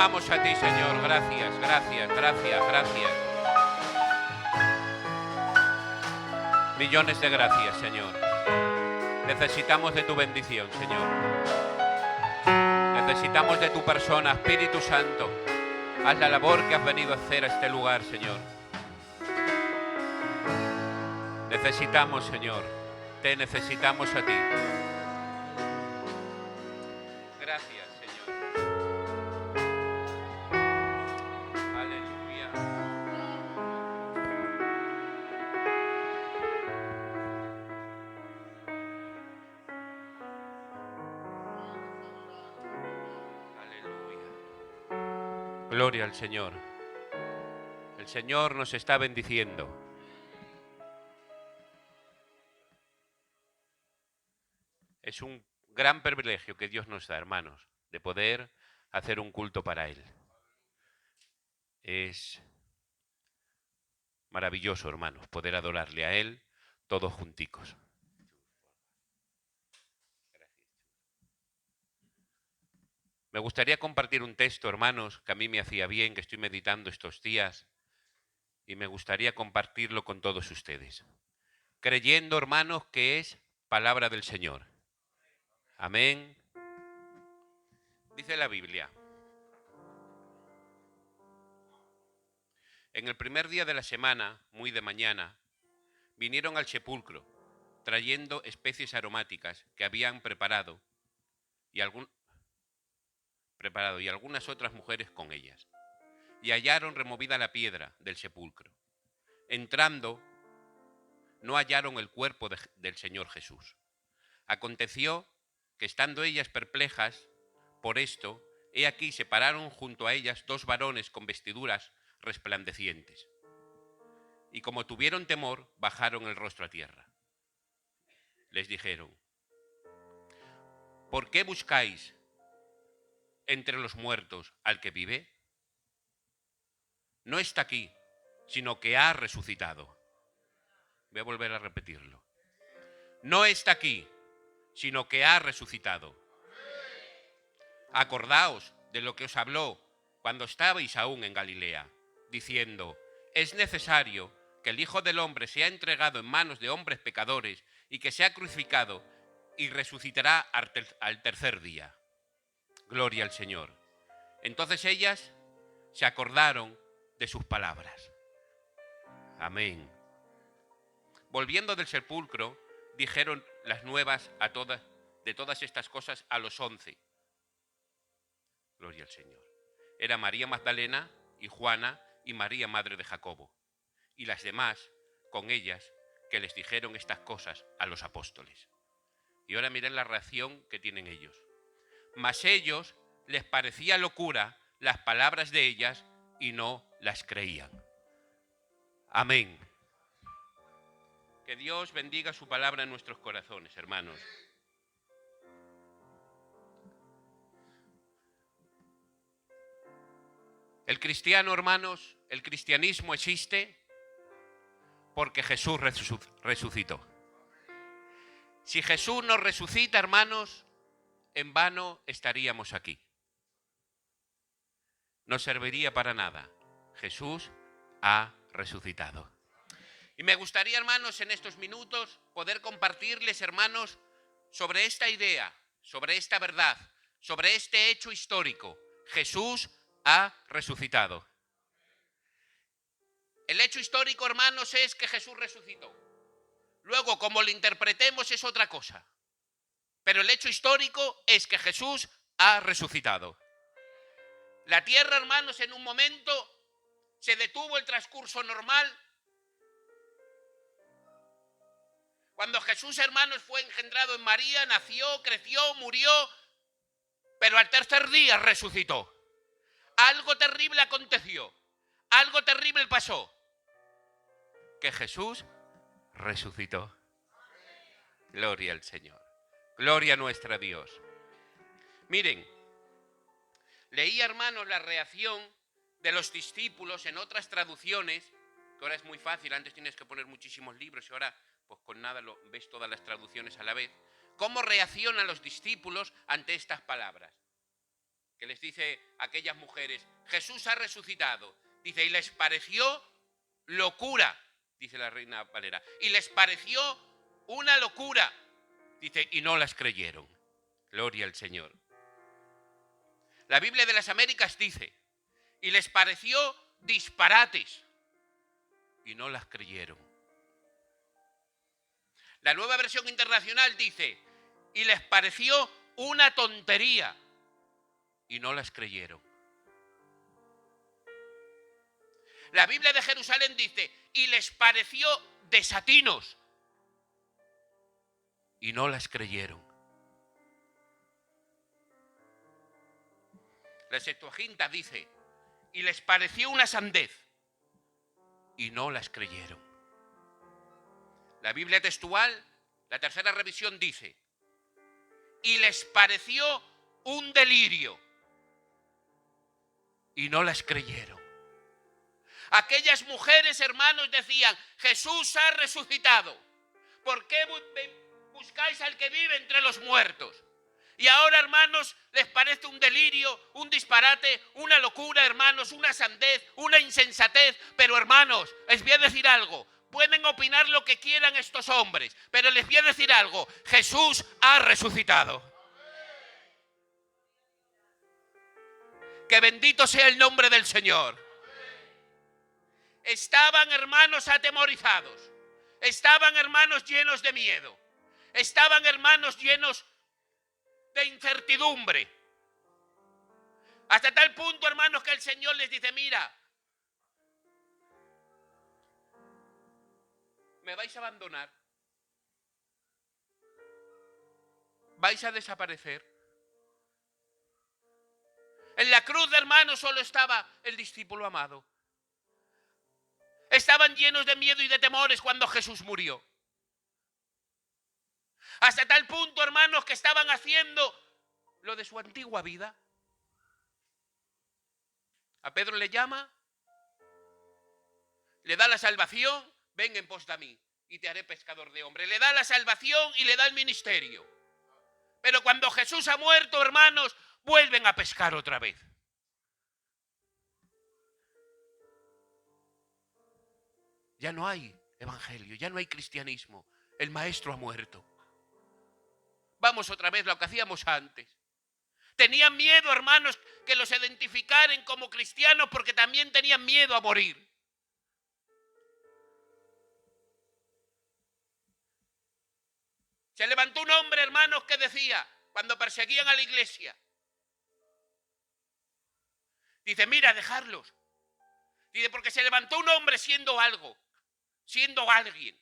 amamos a ti, Señor. Gracias, gracias, gracias, gracias. Millones de gracias, Señor. Necesitamos de tu bendición, Señor. Necesitamos de tu persona, Espíritu Santo. Haz la labor que has venido a hacer a este lugar, Señor. Necesitamos, Señor. Te necesitamos a ti. Gracias, Señor. Aleluya. Aleluya. Gloria al Señor. El Señor nos está bendiciendo. Es un gran privilegio que Dios nos da, hermanos, de poder hacer un culto para Él. Es maravilloso, hermanos, poder adorarle a Él todos junticos. Me gustaría compartir un texto, hermanos, que a mí me hacía bien, que estoy meditando estos días, y me gustaría compartirlo con todos ustedes. Creyendo, hermanos, que es palabra del Señor. Amén. Dice la Biblia: en el primer día de la semana, muy de mañana, vinieron al sepulcro, trayendo especies aromáticas que habían preparado y algunas otras mujeres con ellas. Y hallaron removida la piedra del sepulcro. Entrando, no hallaron el cuerpo del Señor Jesús. Aconteció que, estando ellas perplejas por esto, he aquí se pararon junto a ellas dos varones con vestiduras resplandecientes. Y como tuvieron temor, bajaron el rostro a tierra. Les dijeron: ¿por qué buscáis entre los muertos al que vive? No está aquí, sino que ha resucitado. Voy a volver a repetirlo. No está aquí, sino que ha resucitado. Acordaos de lo que os habló cuando estabais aún en Galilea, diciendo: es necesario que el Hijo del Hombre sea entregado en manos de hombres pecadores y que sea crucificado y resucitará al tercer día. Gloria al Señor. Entonces ellas se acordaron de sus palabras. Amén. Volviendo del sepulcro, dijeron las nuevas de todas estas cosas a los 11. Gloria al Señor. Era María Magdalena y Juana y María, madre de Jacobo, y las demás con ellas, que les dijeron estas cosas a los apóstoles. Y ahora miren la reacción que tienen ellos. Mas ellos les parecía locura las palabras de ellas y no las creían. Amén. Que Dios bendiga su palabra en nuestros corazones, hermanos. El cristiano, hermanos, el cristianismo existe porque Jesús resucitó. Si Jesús nos resucita, hermanos, en vano estaríamos aquí. No serviría para nada. Jesús ha resucitado. Y me gustaría, hermanos, en estos minutos poder compartirles, hermanos, sobre esta idea, sobre esta verdad, sobre este hecho histórico. Jesús ha resucitado. El hecho histórico, hermanos, es que Jesús resucitó. Luego, como lo interpretemos, es otra cosa. Pero el hecho histórico es que Jesús ha resucitado. La tierra, hermanos, en un momento se detuvo el transcurso normal. Cuando Jesús, hermanos, fue engendrado en María, nació, creció, murió, pero al tercer día resucitó. Algo terrible aconteció, algo terrible pasó, que Jesús resucitó. Gloria al Señor, gloria a nuestro Dios. Miren, leí, hermanos, la reacción de los discípulos en otras traducciones, que ahora es muy fácil, antes tienes que poner muchísimos libros y ahora pues con nada ves todas las traducciones a la vez. ¿Cómo reaccionan los discípulos ante estas palabras? que les dice a aquellas mujeres, Jesús ha resucitado. Dice, y les pareció locura, dice la Reina Valera. Y les pareció una locura. Dice, y no las creyeron. Gloria al Señor. La Biblia de las Américas dice, y les pareció disparates. Y no las creyeron. La Nueva Versión Internacional dice, y les pareció una tontería. Y no las creyeron. La Biblia de Jerusalén dice, y les pareció desatinos. Y no las creyeron. La Septuaginta dice, y les pareció una sandez. Y no las creyeron. La Biblia textual, la tercera revisión dice, y les pareció un delirio. Y no las creyeron. Aquellas mujeres, hermanos, decían, Jesús ha resucitado. ¿Por qué buscáis al que vive entre los muertos? Y ahora, hermanos, les parece un delirio, un disparate, una locura, hermanos, una sandez, una insensatez. Pero, hermanos, les voy a decir algo. Pueden opinar lo que quieran estos hombres, pero les voy a decir algo. Jesús ha resucitado. Que bendito sea el nombre del Señor. Estaban, hermanos, atemorizados. Estaban, hermanos, llenos de miedo. Estaban, hermanos, llenos de incertidumbre. Hasta tal punto, hermanos, que el Señor les dice, mira, me vais a abandonar. Vais a desaparecer. En la cruz, hermanos, solo estaba el discípulo amado. Estaban llenos de miedo y de temores cuando Jesús murió. Hasta tal punto, hermanos, que estaban haciendo lo de su antigua vida. A Pedro le llama, le da la salvación, ven en pos de mí y te haré pescador de hombres. Le da la salvación y le da el ministerio. Pero cuando Jesús ha muerto, hermanos, vuelven a pescar otra vez. Ya no hay evangelio, ya no hay cristianismo. El maestro ha muerto. Vamos otra vez a lo que hacíamos antes. Tenían miedo, hermanos, que los identificaran como cristianos porque también tenían miedo a morir. Se levantó un hombre, hermanos, que decía, cuando perseguían a la iglesia, dice, mira, dejarlos. Dice, porque se levantó un hombre siendo algo, siendo alguien.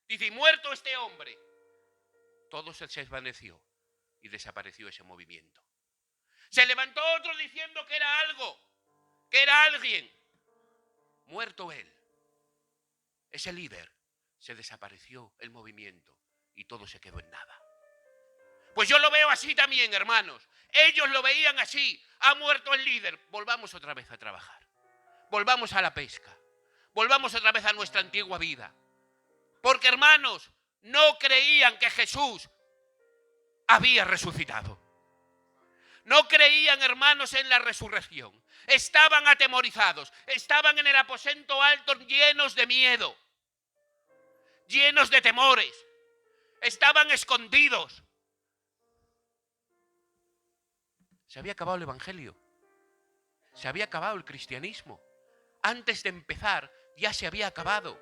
Dice, y muerto este hombre, todo se desvaneció y desapareció ese movimiento. Se levantó otro diciendo que era algo, que era alguien. Muerto él, ese líder, se desapareció el movimiento y todo se quedó en nada. Pues yo lo veo así también, hermanos. Ellos lo veían así. Ha muerto el líder. Volvamos otra vez a trabajar. Volvamos a la pesca. Volvamos otra vez a nuestra antigua vida. Porque, hermanos, no creían que Jesús había resucitado. No creían, hermanos, en la resurrección. Estaban atemorizados. Estaban en el aposento alto llenos de miedo. Llenos de temores. Estaban escondidos. Se había acabado el evangelio. Se había acabado el cristianismo. Antes de empezar ya se había acabado.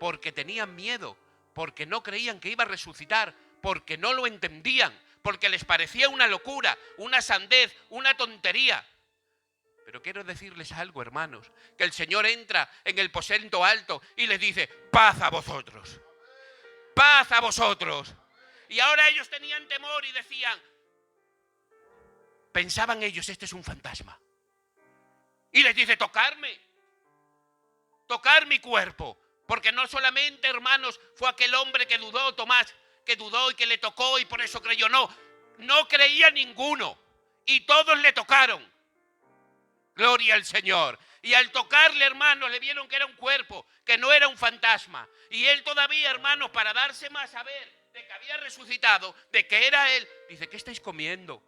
Porque tenían miedo. Porque no creían que iba a resucitar. Porque no lo entendían. Porque les parecía una locura, una sandez, una tontería. Pero quiero decirles algo, hermanos. Que el Señor entra en el aposento alto y les dice, paz a vosotros. Paz a vosotros. Y ahora ellos tenían temor y decían, pensaban ellos, este es un fantasma. Y les dice, tocarme. Tocar mi cuerpo. Porque no solamente, hermanos, fue aquel hombre que dudó, Tomás, que dudó y que le tocó y por eso creyó. No creía ninguno. Y todos le tocaron. Gloria al Señor. Y al tocarle, hermanos, le vieron que era un cuerpo, que no era un fantasma. Y él todavía, hermanos, para darse más a ver de que había resucitado, de que era él, dice, ¿qué estáis comiendo?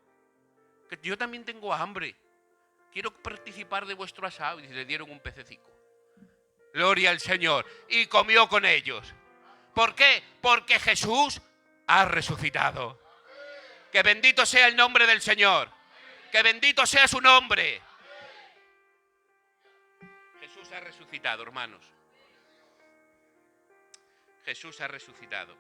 que yo también tengo hambre. Quiero participar de vuestro asado. Y le dieron un pececico. Gloria al Señor. Y comió con ellos. ¿Por qué? Porque Jesús ha resucitado. Que bendito sea el nombre del Señor. Que bendito sea su nombre. Jesús ha resucitado, hermanos. Jesús ha resucitado.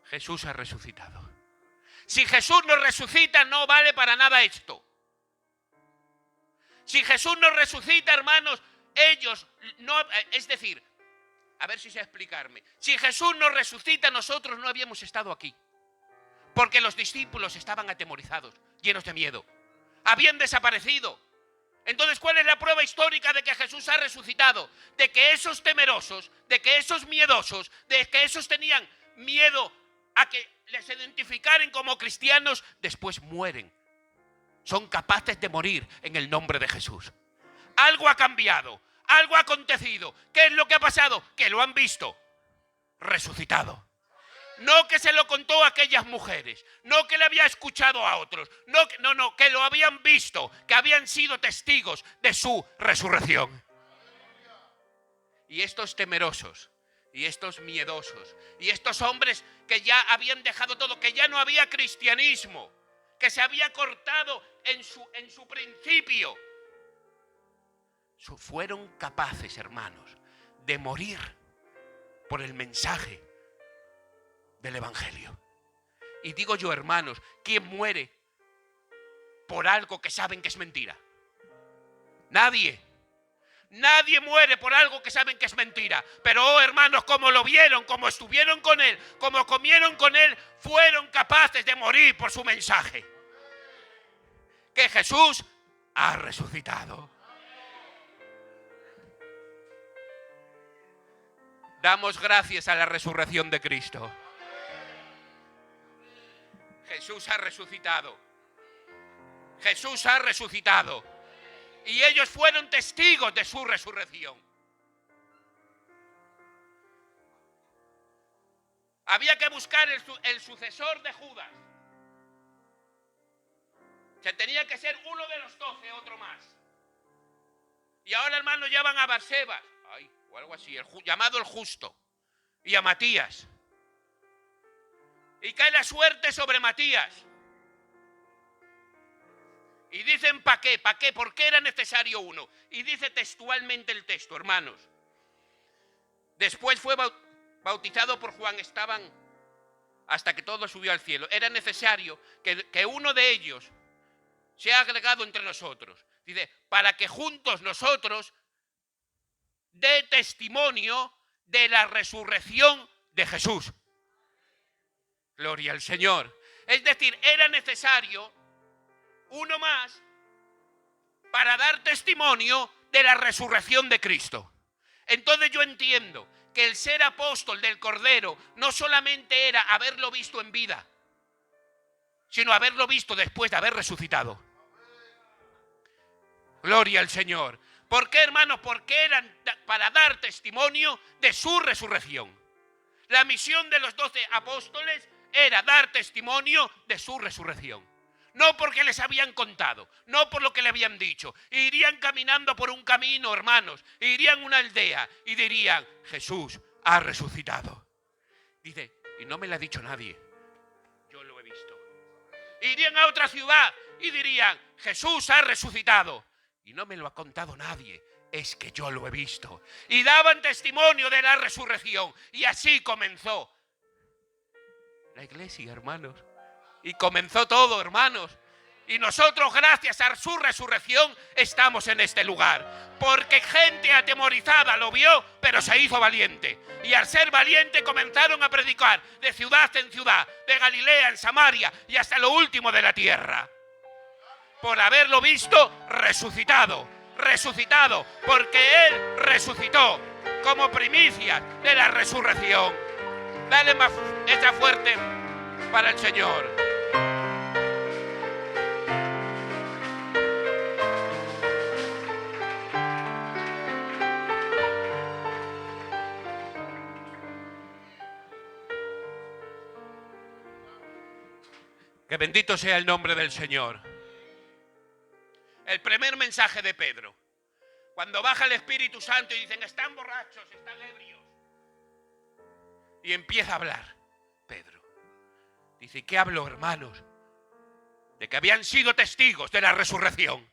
Jesús ha resucitado. Si Jesús nos resucita, no vale para nada esto. Si Jesús nos resucita, hermanos, ellos no... Es decir, a ver si sé explicarme. Si Jesús nos resucita, nosotros no habíamos estado aquí. Porque los discípulos estaban atemorizados, llenos de miedo. Habían desaparecido. Entonces, ¿cuál es la prueba histórica de que Jesús ha resucitado? De que esos temerosos, de que esos miedosos, de que esos tenían miedo a que les identificaran como cristianos, después mueren. Son capaces de morir en el nombre de Jesús. Algo ha cambiado, algo ha acontecido. ¿Qué es lo que ha pasado? Que lo han visto resucitado. No que se lo contó a aquellas mujeres, no que le había escuchado a otros, no, que lo habían visto, que habían sido testigos de su resurrección. Y estos temerosos, y estos miedosos, y estos hombres que ya habían dejado todo, que ya no había cristianismo, que se había cortado en su principio, fueron capaces, hermanos, de morir por el mensaje del Evangelio. Y digo yo, hermanos, ¿quién muere por algo que saben que es mentira? Nadie. Nadie muere por algo que saben que es mentira. Pero, oh hermanos, como lo vieron, como estuvieron con él, como comieron con él, fueron capaces de morir por su mensaje. Que Jesús ha resucitado. Damos gracias a la resurrección de Cristo. Jesús ha resucitado. Jesús ha resucitado. Y ellos fueron testigos de su resurrección. Había que buscar el sucesor de Judas. Se tenía que ser uno de los 12, otro más. Y ahora, hermanos, ya van a Barseba, o algo así, llamado el Justo, y a Matías. Y cae la suerte sobre Matías. Y dicen, ¿para qué? ¿Para qué? ¿Por qué era necesario uno? Y dice textualmente el texto, hermanos. Después fue bautizado por Juan, estaban hasta que todo subió al cielo. Era necesario que uno de ellos sea agregado entre nosotros. Dice, para que juntos nosotros dé testimonio de la resurrección de Jesús. Gloria al Señor. Es decir, era necesario uno más para dar testimonio de la resurrección de Cristo. Entonces yo entiendo que el ser apóstol del Cordero no solamente era haberlo visto en vida, sino haberlo visto después de haber resucitado. Gloria al Señor. ¿Por qué, hermanos? Porque eran para dar testimonio de su resurrección. La misión de los 12 apóstoles era dar testimonio de su resurrección. No porque les habían contado, no por lo que le habían dicho. Irían caminando por un camino, hermanos, irían a una aldea y dirían, Jesús ha resucitado. Dice, y no me lo ha dicho nadie, yo lo he visto. Irían a otra ciudad y dirían, Jesús ha resucitado. Y no me lo ha contado nadie, es que yo lo he visto. Y daban testimonio de la resurrección. Y así comenzó la iglesia, hermanos. Y comenzó todo, hermanos. Y nosotros, gracias a su resurrección, estamos en este lugar. Porque gente atemorizada lo vio, pero se hizo valiente. Y al ser valiente comenzaron a predicar de ciudad en ciudad, de Galilea en Samaria y hasta lo último de la tierra. Por haberlo visto resucitado, porque Él resucitó como primicia de la resurrección. Dale más esa fuerte para el Señor. Que bendito sea el nombre del Señor. El primer mensaje de Pedro. Cuando baja el Espíritu Santo y dicen, están borrachos, están ebrios. Y empieza a hablar Pedro. Dice, ¿qué habló, hermanos? De que habían sido testigos de la resurrección.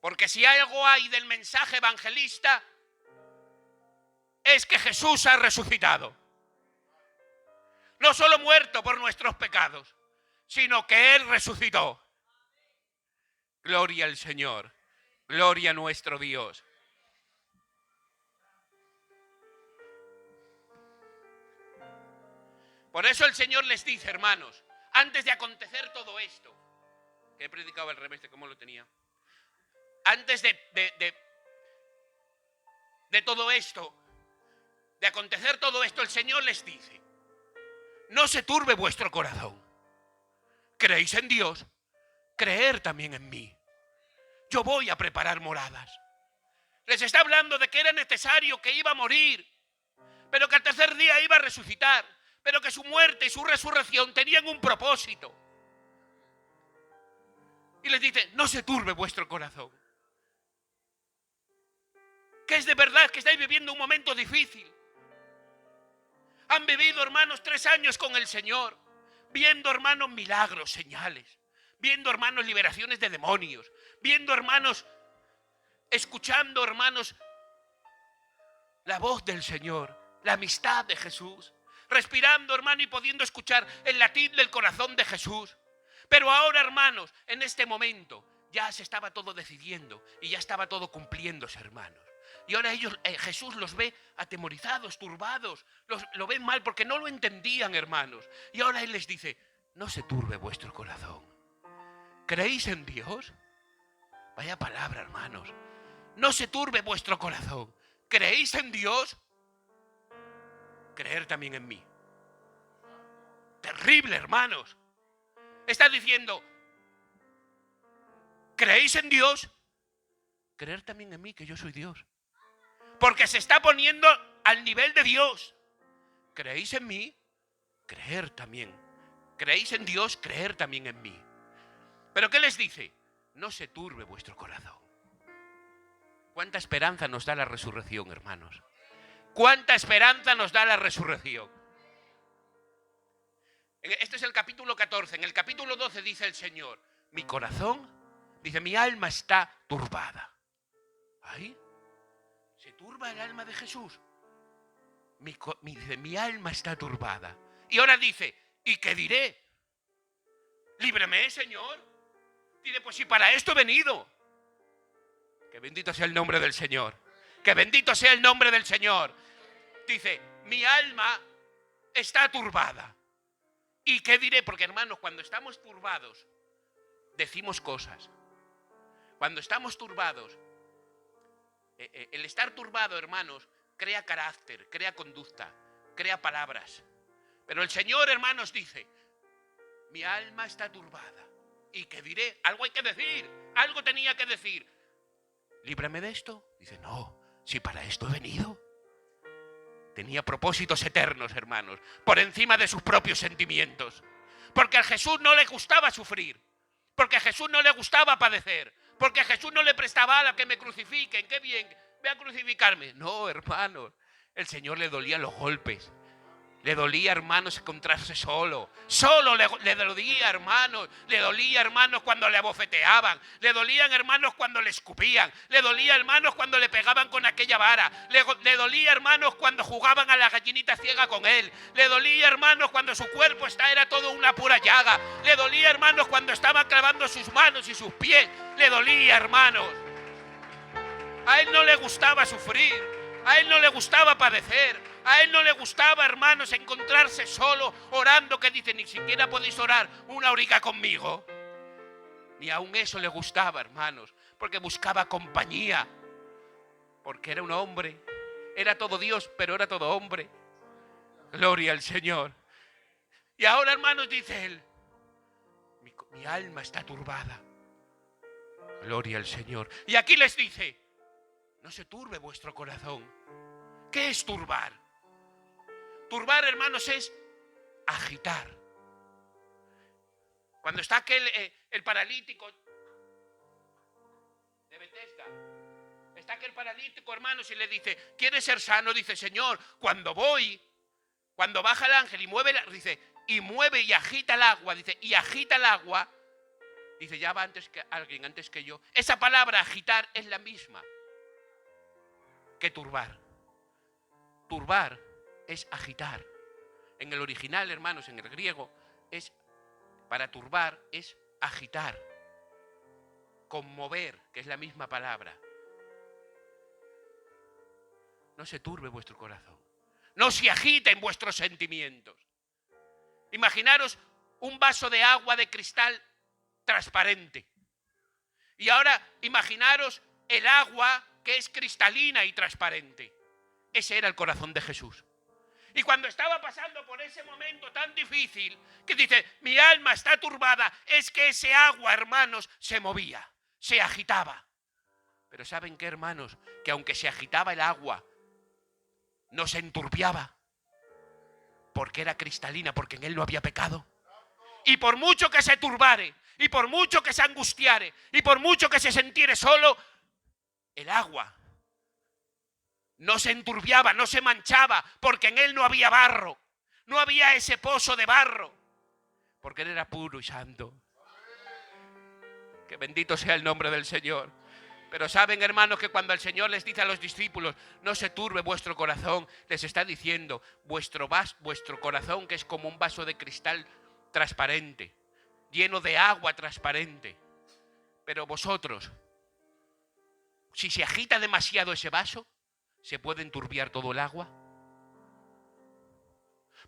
Porque si algo hay del mensaje evangelista, es que Jesús ha resucitado. No solo muerto por nuestros pecados, sino que Él resucitó. Gloria al Señor, gloria a nuestro Dios. Por eso el Señor les dice, hermanos, antes de acontecer todo esto, que he predicado al revés de cómo lo tenía, antes de todo esto, de acontecer todo esto, el Señor les dice, no se turbe vuestro corazón. ¿Creéis en Dios? Creer también en mí. Yo voy a preparar moradas. Les está hablando de que era necesario, que iba a morir, pero que al tercer día iba a resucitar, pero que su muerte y su resurrección tenían un propósito. Y les dice, no se turbe vuestro corazón. Que es de verdad que estáis viviendo un momento difícil. Han vivido, hermanos, 3 años con el Señor, viendo, hermanos, milagros, señales, viendo, hermanos, liberaciones de demonios, viendo, hermanos, escuchando, hermanos, la voz del Señor, la amistad de Jesús, respirando, hermano, y pudiendo escuchar el latir del corazón de Jesús. Pero ahora, hermanos, en este momento, ya se estaba todo decidiendo y ya estaba todo cumpliéndose, hermanos. Y ahora ellos, Jesús los ve atemorizados, turbados, lo ven mal porque no lo entendían, hermanos. Y ahora Él les dice, no se turbe vuestro corazón. ¿Creéis en Dios? Vaya palabra, hermanos. No se turbe vuestro corazón. ¿Creéis en Dios? Creer también en mí. Terrible, hermanos. Está diciendo, ¿creéis en Dios? Creer también en mí, que yo soy Dios. Porque se está poniendo al nivel de Dios. ¿Creéis en mí? Creer también. ¿Creéis en Dios? Creer también en mí. ¿Pero qué les dice? No se turbe vuestro corazón. ¿Cuánta esperanza nos da la resurrección, hermanos? ¿Cuánta esperanza nos da la resurrección? Este es el capítulo 14. En el capítulo 12 dice el Señor, mi corazón, dice, mi alma está turbada. ¿Ahí? ¿Se turba el alma de Jesús? Dice, mi alma está turbada. Y ahora dice, ¿y qué diré? Líbrame, Señor. Dice, pues si para esto he venido. Que bendito sea el nombre del Señor. Que bendito sea el nombre del Señor. Dice, mi alma está turbada. ¿Y qué diré? Porque, hermanos, cuando estamos turbados, decimos cosas. Cuando estamos turbados, el estar turbado, hermanos, crea carácter, crea conducta, crea palabras. Pero el Señor, hermanos, dice, mi alma está turbada. ¿Y qué diré? Algo hay que decir, algo tenía que decir. ¿Líbrame de esto? Dice, no, si para esto he venido. Tenía propósitos eternos, hermanos, por encima de sus propios sentimientos. Porque a Jesús no le gustaba sufrir. Porque a Jesús no le gustaba padecer. Porque a Jesús no le prestaba a que me crucifiquen. ¡Qué bien! Ve a crucificarme. No, hermanos. El Señor le dolían los golpes. Le dolía, hermanos, encontrarse solo. Solo le dolía, hermanos. Le dolía, hermanos, cuando le abofeteaban. Le dolían, hermanos, cuando le escupían. Le dolía, hermanos, cuando le pegaban con aquella vara. Le dolía, hermanos, cuando jugaban a la gallinita ciega con él. Le dolía, hermanos, cuando su cuerpo era todo una pura llaga. Le dolía, hermanos, cuando estaban clavando sus manos y sus pies. Le dolía, hermanos. A él no le gustaba sufrir. A él no le gustaba padecer. A él no le gustaba, hermanos, encontrarse solo orando, que dice, ni siquiera podéis orar una horica conmigo. Ni aun eso le gustaba, hermanos, porque buscaba compañía. Porque era un hombre. Era todo Dios, pero era todo hombre. Gloria al Señor. Y ahora, hermanos, dice él, mi alma está turbada. Gloria al Señor. Y aquí les dice, no se turbe vuestro corazón. ¿Qué es turbar? Turbar, hermanos, es agitar. Cuando está el paralítico de Betesda, está aquel paralítico, hermanos, y le dice, ¿quieres ser sano? Dice, Señor, cuando baja el ángel y mueve, y mueve y agita el agua, dice, y agita el agua, dice, ya va alguien antes que yo. Esa palabra agitar es la misma que turbar. Turbar es agitar. En el original, hermanos, en el griego, para turbar es agitar. Conmover, que es la misma palabra. No se turbe vuestro corazón. No se agiten vuestros sentimientos. Imaginaros un vaso de agua de cristal transparente. Y ahora imaginaros el agua que es cristalina y transparente. Ese era el corazón de Jesús. Y cuando estaba pasando por ese momento tan difícil, que dice, mi alma está turbada, es que ese agua, hermanos, se movía, se agitaba. Pero ¿saben qué, hermanos? Que aunque se agitaba el agua, no se enturbiaba, porque era cristalina, porque en él no había pecado. Y por mucho que se turbare, y por mucho que se angustiare, y por mucho que se sintiere solo, el agua no se enturbiaba, no se manchaba, porque en él no había barro, no había ese pozo de barro, porque él era puro y santo. Que bendito sea el nombre del Señor. Pero saben, hermanos, que cuando el Señor les dice a los discípulos, no se turbe vuestro corazón, les está diciendo, vuestro corazón, que es como un vaso de cristal transparente, lleno de agua transparente. Pero vosotros, si se agita demasiado ese vaso, ¿se puede enturbiar todo el agua?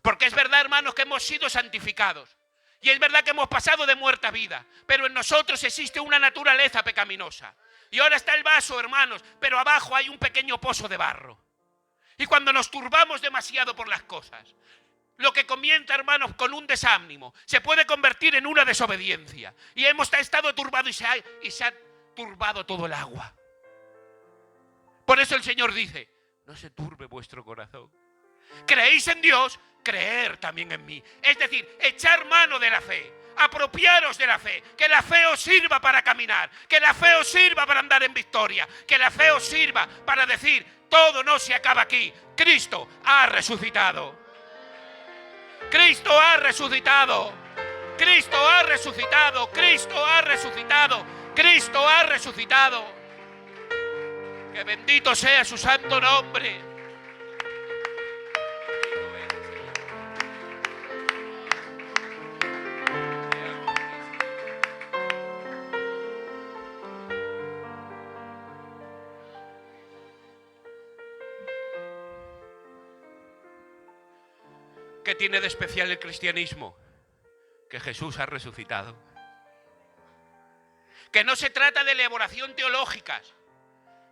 Porque es verdad, hermanos, que hemos sido santificados. Y es verdad que hemos pasado de muerte a vida. Pero en nosotros existe una naturaleza pecaminosa. Y ahora está el vaso, hermanos, pero abajo hay un pequeño pozo de barro. Y cuando nos turbamos demasiado por las cosas, lo que comienza, hermanos, con un desánimo, se puede convertir en una desobediencia. Y hemos estado turbados y se ha turbado todo el agua. Por eso el Señor dice, no se turbe vuestro corazón. ¿Creéis en Dios? Creer también en mí. Es decir, echar mano de la fe. Apropiaros de la fe. Que la fe os sirva para caminar. Que la fe os sirva para andar en victoria. Que la fe os sirva para decir, todo no se acaba aquí. Cristo ha resucitado. Cristo ha resucitado. Cristo ha resucitado. Cristo ha resucitado. Cristo ha resucitado. Que bendito sea su santo nombre. ¿Qué tiene de especial el cristianismo? Que Jesús ha resucitado. Que no se trata de elaboración teológicas,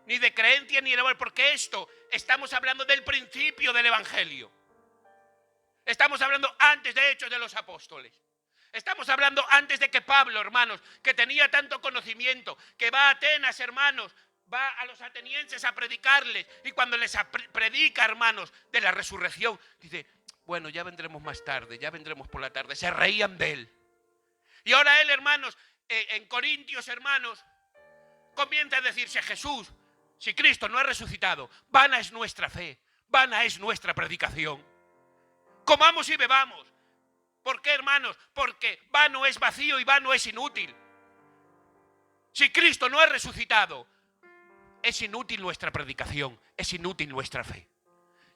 ni de creencia, ni de... Porque esto, estamos hablando del principio del Evangelio. Estamos hablando antes de Hechos de los Apóstoles. Estamos hablando antes de que Pablo, hermanos, que tenía tanto conocimiento, que va a Atenas, hermanos, va a los atenienses a predicarles. Y cuando les predica, hermanos, de la resurrección, dice, bueno, ya vendremos más tarde, ya vendremos por la tarde. Se reían de él. Y ahora él, hermanos, en Corintios, hermanos, comienza a decirse, Jesús, si Cristo no ha resucitado, vana es nuestra fe, vana es nuestra predicación. Comamos y bebamos. ¿Por qué, hermanos? Porque vano es vacío y vano es inútil. Si Cristo no ha resucitado, es inútil nuestra predicación, es inútil nuestra fe.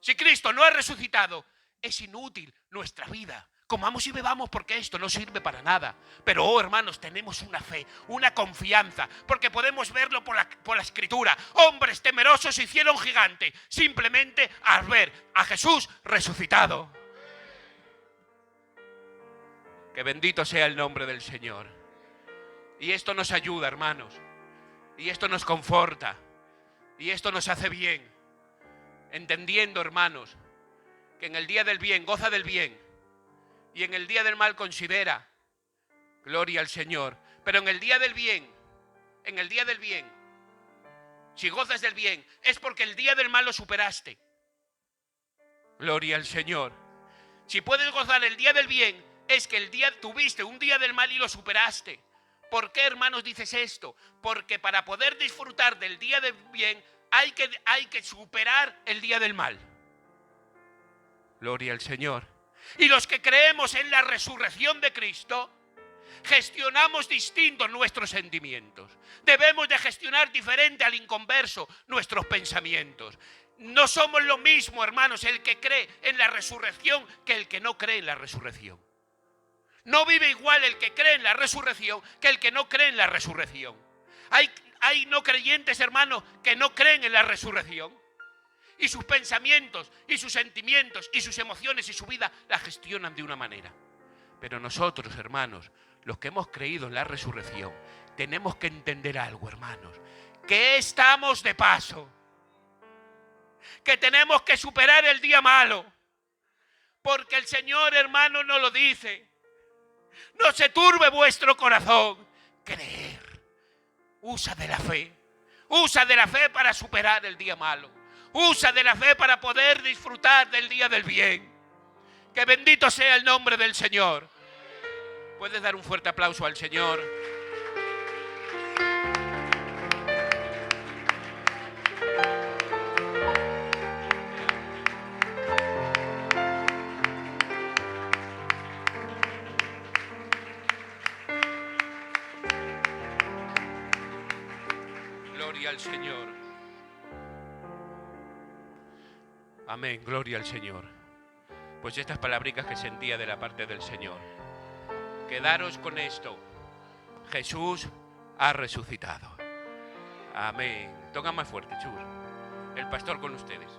Si Cristo no ha resucitado, es inútil nuestra vida. Comamos y bebamos porque esto no sirve para nada. Pero, oh hermanos, tenemos una fe, una confianza, porque podemos verlo por la Escritura. Hombres temerosos se hicieron gigantes simplemente al ver a Jesús resucitado. Que bendito sea el nombre del Señor. Y esto nos ayuda, hermanos. Y esto nos conforta. Y esto nos hace bien. Entendiendo, hermanos, que en el día del bien goza del bien. Y en el día del mal considera. Gloria al Señor. Pero en el día del bien, si gozas del bien, es porque el día del mal lo superaste. Gloria al Señor. Si puedes gozar el día del bien, es que tuviste un día del mal y lo superaste. ¿Por qué, hermanos, dices esto? Porque para poder disfrutar del día del bien hay que superar el día del mal. Gloria al Señor. Y los que creemos en la resurrección de Cristo, gestionamos distintos nuestros sentimientos. Debemos de gestionar diferente al inconverso nuestros pensamientos. No somos lo mismo, hermanos, el que cree en la resurrección que el que no cree en la resurrección. No vive igual el que cree en la resurrección que el que no cree en la resurrección. Hay no creyentes, hermanos, que no creen en la resurrección. Y sus pensamientos, y sus sentimientos, y sus emociones, y su vida la gestionan de una manera. Pero nosotros, hermanos, los que hemos creído en la resurrección, tenemos que entender algo, hermanos. Que estamos de paso. Que tenemos que superar el día malo. Porque el Señor, hermano, nos lo dice. No se turbe vuestro corazón. Creer. Usa de la fe. Usa de la fe para superar el día malo. Usa de la fe para poder disfrutar del día del bien. Que bendito sea el nombre del Señor. ¿Puedes dar un fuerte aplauso al Señor? Gloria al Señor. Amén, gloria al Señor. Pues estas palabricas que sentía de la parte del Señor. Quedaros con esto. Jesús ha resucitado. Amén. Toca más fuerte, chus. El pastor con ustedes.